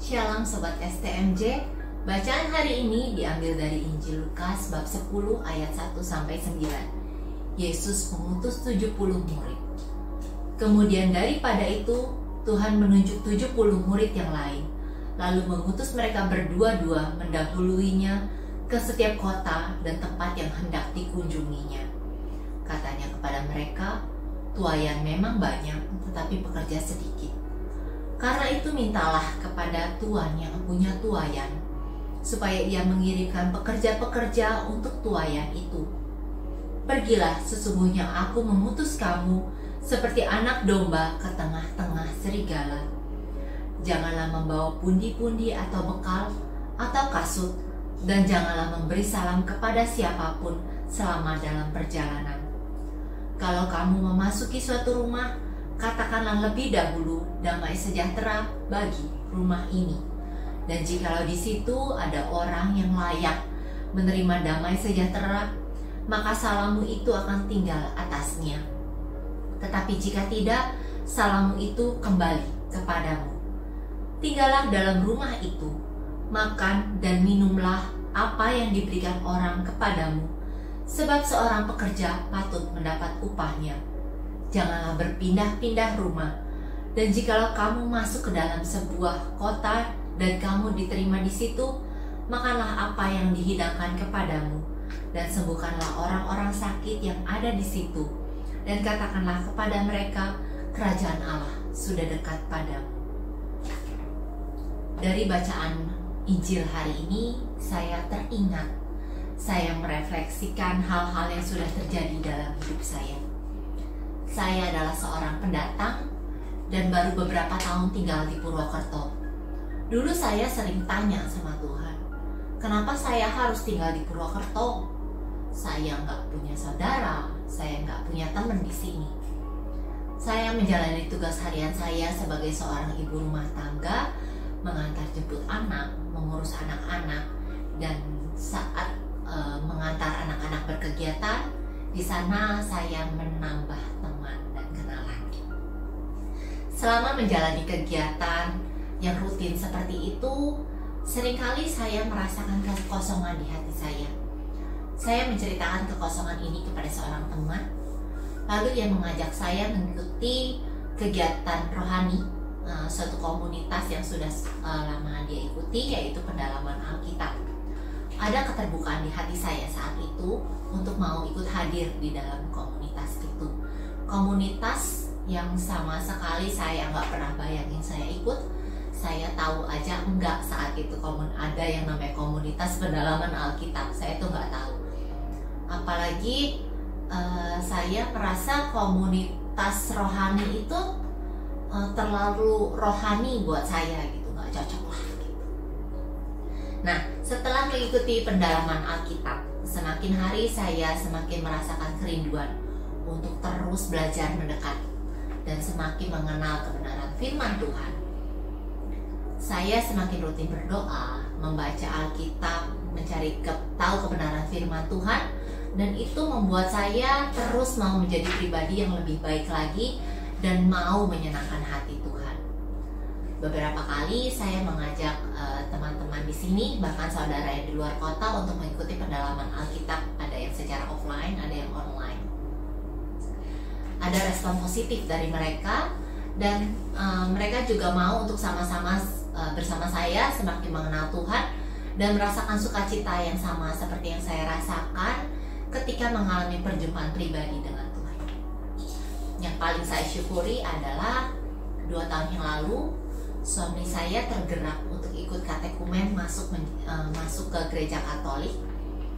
Shalom Sobat STMJ. Bacaan hari ini diambil dari Injil Lukas bab 10 ayat 1-9. Yesus mengutus 70 murid. Kemudian daripada itu Tuhan menunjuk 70 murid yang lain, lalu mengutus mereka berdua-dua mendahuluinya ke setiap kota dan tempat yang hendak dikunjunginya. Katanya kepada mereka, tuaian memang banyak, tetapi pekerja sedikit. Karena itu mintalah kepada Tuhan yang punya tuaian, supaya ia mengirimkan pekerja-pekerja untuk tuaian itu. Pergilah, sesungguhnya aku memutus kamu seperti anak domba ke tengah-tengah serigala. Janganlah membawa pundi-pundi atau bekal atau kasut, dan janganlah memberi salam kepada siapapun selama dalam perjalanan. Kalau kamu memasuki suatu rumah, katakanlah lebih dahulu damai sejahtera bagi rumah ini. Dan jikalau di situ ada orang yang layak menerima damai sejahtera, maka salammu itu akan tinggal atasnya. Tetapi jika tidak, salammu itu kembali kepadamu. Tinggallah dalam rumah itu, makan dan minumlah apa yang diberikan orang kepadamu, sebab seorang pekerja patut mendapat upahnya. Janganlah berpindah-pindah rumah. Dan jikalau kamu masuk ke dalam sebuah kota dan kamu diterima di situ, makanlah apa yang dihidangkan kepadamu, dan sembuhkanlah orang-orang sakit yang ada di situ, dan katakanlah kepada mereka, kerajaan Allah sudah dekat padamu. Dari bacaan Injil hari ini, saya teringat, saya merefleksikan hal-hal yang sudah terjadi dalam hidup saya. Saya adalah seorang pendatang dan baru beberapa tahun tinggal di Purwokerto. Dulu saya sering tanya sama Tuhan, kenapa saya harus tinggal di Purwokerto? Saya nggak punya saudara, saya nggak punya teman di sini. Saya menjalani tugas harian saya sebagai seorang ibu rumah tangga, mengantar jemput anak, mengurus anak-anak, dan saat mengantar anak-anak berkegiatan, di sana saya menambah teman dan kenalan. Selama menjalani kegiatan yang rutin seperti itu, seringkali saya merasakan kekosongan di hati saya. Saya menceritakan kekosongan ini kepada seorang teman, lalu ia mengajak saya mengikuti kegiatan rohani, suatu komunitas yang sudah lama dia ikuti, yaitu pendalaman Alkitab. Ada keterbukaan di hati saya saat itu untuk mau ikut hadir di dalam komunitas itu. Komunitas yang sama sekali saya nggak pernah bayangin saya ikut. Saya tahu aja enggak saat itu ada yang namanya komunitas pendalaman Alkitab. Saya tuh nggak tahu. Apalagi saya merasa komunitas rohani itu terlalu rohani buat saya gitu, nggak cocok lah gitu. Nah, setelah mengikuti pendalaman Alkitab, semakin hari saya semakin merasakan kerinduan untuk terus belajar mendekat dan semakin mengenal kebenaran firman Tuhan. Saya semakin rutin berdoa, membaca Alkitab, mencari tahu kebenaran firman Tuhan, dan itu membuat saya terus mau menjadi pribadi yang lebih baik lagi dan mau menyenangkan hati Tuhan. Beberapa kali saya mengajak teman-teman di sini, bahkan saudara yang di luar kota, untuk mengikuti pendalaman Alkitab. Ada yang secara offline, ada yang online. Ada respon positif dari mereka, dan mereka juga mau untuk sama-sama bersama saya semakin mengenal Tuhan dan merasakan sukacita yang sama seperti yang saya rasakan ketika mengalami perjumpaan pribadi dengan Tuhan. Yang paling saya syukuri adalah 2 tahun yang lalu, suami saya tergerak untuk ikut katekumen masuk ke gereja Katolik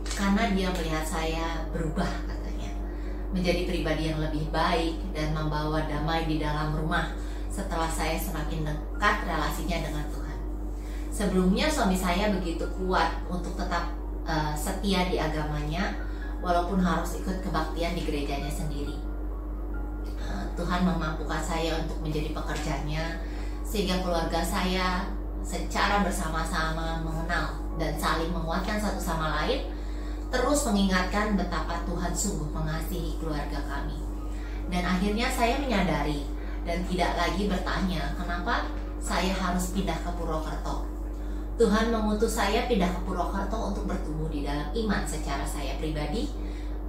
karena dia melihat saya berubah, katanya, menjadi pribadi yang lebih baik dan membawa damai di dalam rumah setelah saya semakin dekat relasinya dengan Tuhan. Sebelumnya suami saya begitu kuat untuk tetap setia di agamanya walaupun harus ikut kebaktian di gerejanya sendiri. Tuhan memampukan saya untuk menjadi pekerjanya, sehingga keluarga saya secara bersama-sama mengenal dan saling menguatkan satu sama lain, terus mengingatkan betapa Tuhan sungguh mengasihi keluarga kami. Dan akhirnya saya menyadari dan tidak lagi bertanya kenapa saya harus pindah ke Purwokerto. Tuhan mengutus saya pindah ke Purwokerto untuk bertumbuh di dalam iman secara saya pribadi,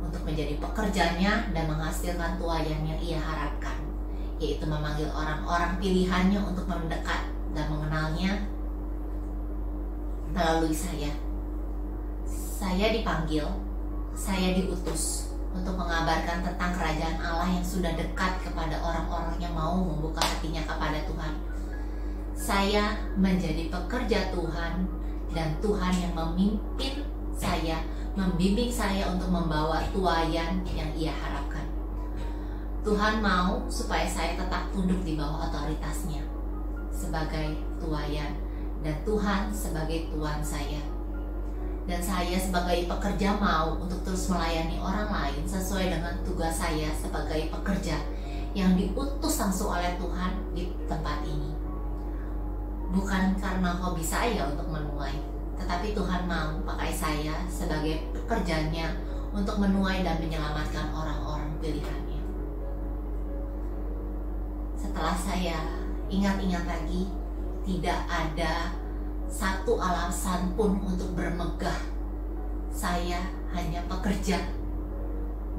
untuk menjadi pekerjanya dan menghasilkan tuayan yang ia harapkan, yaitu memanggil orang-orang pilihannya untuk mendekat dan mengenalnya melalui saya. Saya dipanggil, saya diutus untuk mengabarkan tentang kerajaan Allah yang sudah dekat kepada orang-orang yang mau membuka hatinya kepada Tuhan. Saya menjadi pekerja Tuhan, dan Tuhan yang memimpin saya, membimbing saya untuk membawa tuayan yang ia harapkan. Tuhan mau supaya saya tetap tunduk di bawah otoritasnya sebagai tuayan, dan Tuhan sebagai Tuan saya. Dan saya sebagai pekerja mau untuk terus melayani orang lain sesuai dengan tugas saya sebagai pekerja yang diutus langsung oleh Tuhan di tempat ini. Bukan karena hobi saya untuk menuai, tetapi Tuhan mau pakai saya sebagai pekerjanya untuk menuai dan menyelamatkan orang-orang pilihannya. Setelah saya ingat-ingat lagi, tidak ada satu alasan pun untuk bermegah. Saya hanya pekerja,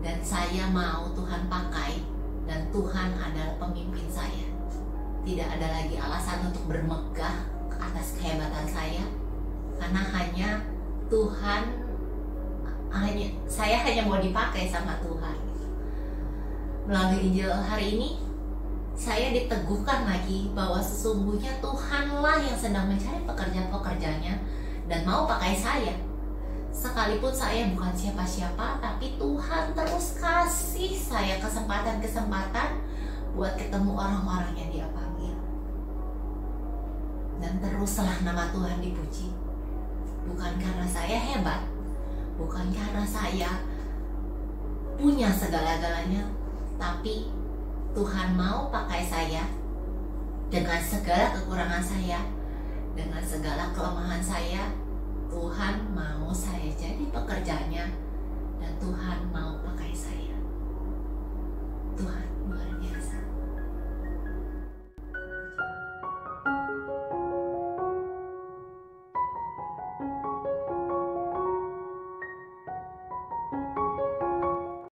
dan saya mau Tuhan pakai, dan Tuhan adalah pemimpin saya. Tidak ada lagi alasan untuk bermegah atas kehebatan saya, karena hanya Tuhan, saya hanya mau dipakai sama Tuhan. Melalui Injil hari ini, saya diteguhkan lagi bahwa sesungguhnya Tuhanlah yang sedang mencari pekerja-pekerjanya dan mau pakai saya. Sekalipun saya bukan siapa-siapa, tapi Tuhan terus kasih saya kesempatan-kesempatan buat ketemu orang-orang yang Dia panggil. Dan teruslah nama Tuhan dipuji. Bukan karena saya hebat, bukan karena saya punya segala-galanya, tapi Tuhan mau pakai saya dengan segala kekurangan saya, dengan segala kelemahan saya. Tuhan mau saya jadi pekerjanya, dan Tuhan mau pakai saya. Tuhan